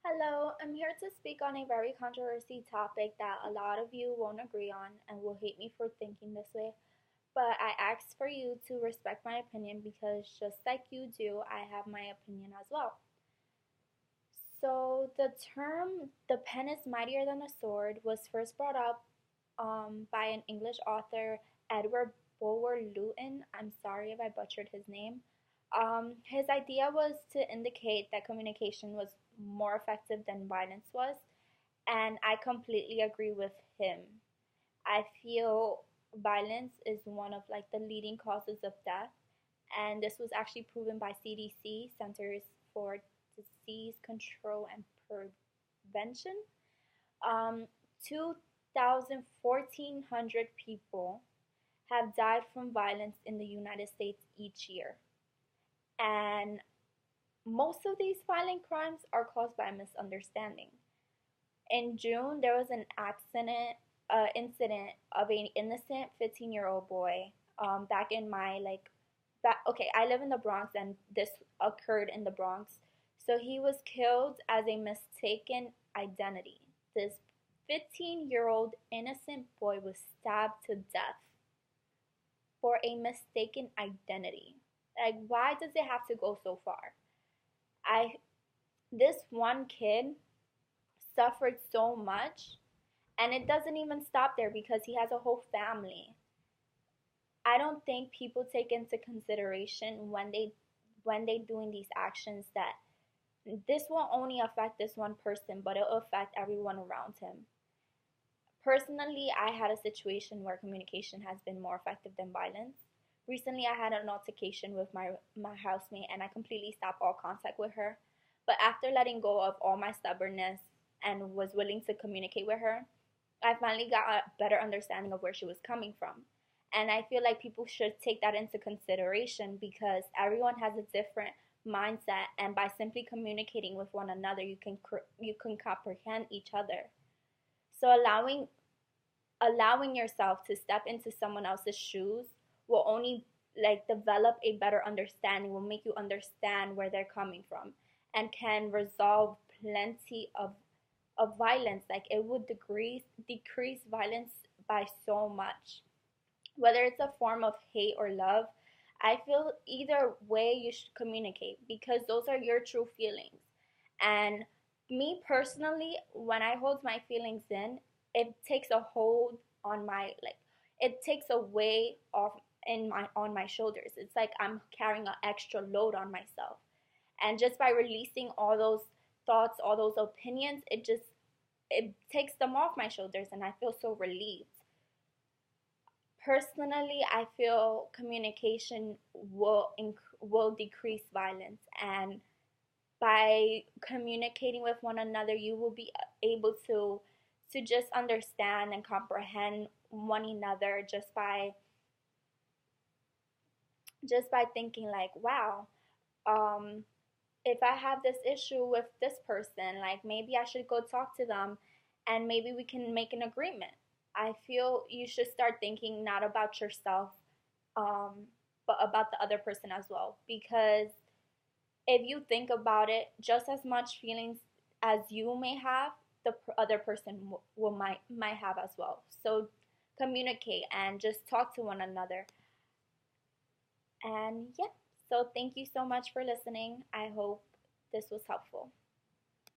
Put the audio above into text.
Hello, I'm here to speak on a very controversial topic that a lot of you won't agree on and will hate me for thinking this way. But I ask for you to respect my opinion because just like you do, I have my opinion as well. So, the term the pen is mightier than a sword was first brought up by an English author, Edward Bulwer Lytton. I'm sorry if I butchered his name. His idea was to indicate that communication was more effective than violence was, and I completely agree with him. I feel violence is one of like the leading causes of death, and this was actually proven by CDC, Centers for Disease Control and Prevention. Um, 2,140 people have died from violence in the United States each year, and most of these violent crimes are caused by misunderstanding. In June, there was an incident of an innocent 15-year-old boy. Back in my okay, I live in the Bronx, and this occurred in the Bronx. So he was killed as a mistaken identity. This 15-year-old innocent boy was stabbed to death for a mistaken identity. Like, why does it have to go so far? I This one kid suffered so much, and it doesn't even stop there because he has a whole family. I don't think people take into consideration when they doing these actions that this won't only affect this one person, but it'll affect everyone around him. Personally, I had a situation where communication has been more effective than violence. Recently, I had an altercation with my housemate, and I completely stopped all contact with her. But after letting go of all my stubbornness and was willing to communicate with her, I finally got a better understanding of where she was coming from. And I feel like people should take that into consideration because everyone has a different mindset, and by simply communicating with one another, you can comprehend each other. So allowing yourself to step into someone else's shoes will only like develop a better understanding, will make you understand where they're coming from, and can resolve plenty of violence. Like, it would decrease violence by so much, whether it's a form of hate or love. I feel either way you should communicate because those are your true feelings. And me personally, when I hold my feelings in, it takes a hold on my like it takes a weight off in my on my shoulders. It's like I'm carrying an extra load on myself. And just by releasing all those thoughts, all those opinions, it takes them off my shoulders, and I feel so relieved. Personally, I feel communication will decrease violence, and by communicating with one another, you will be able to just understand and comprehend one another just by thinking like, wow, um, if I have this issue with this person, like maybe I should go talk to them and maybe we can make an agreement. I feel you should start thinking not about yourself, um, but about the other person as well. Because if you think about it, just as much feelings as you may have, the other person will might have as well. So communicate and just talk to one another. And yeah, so thank you so much for listening. I hope this was helpful.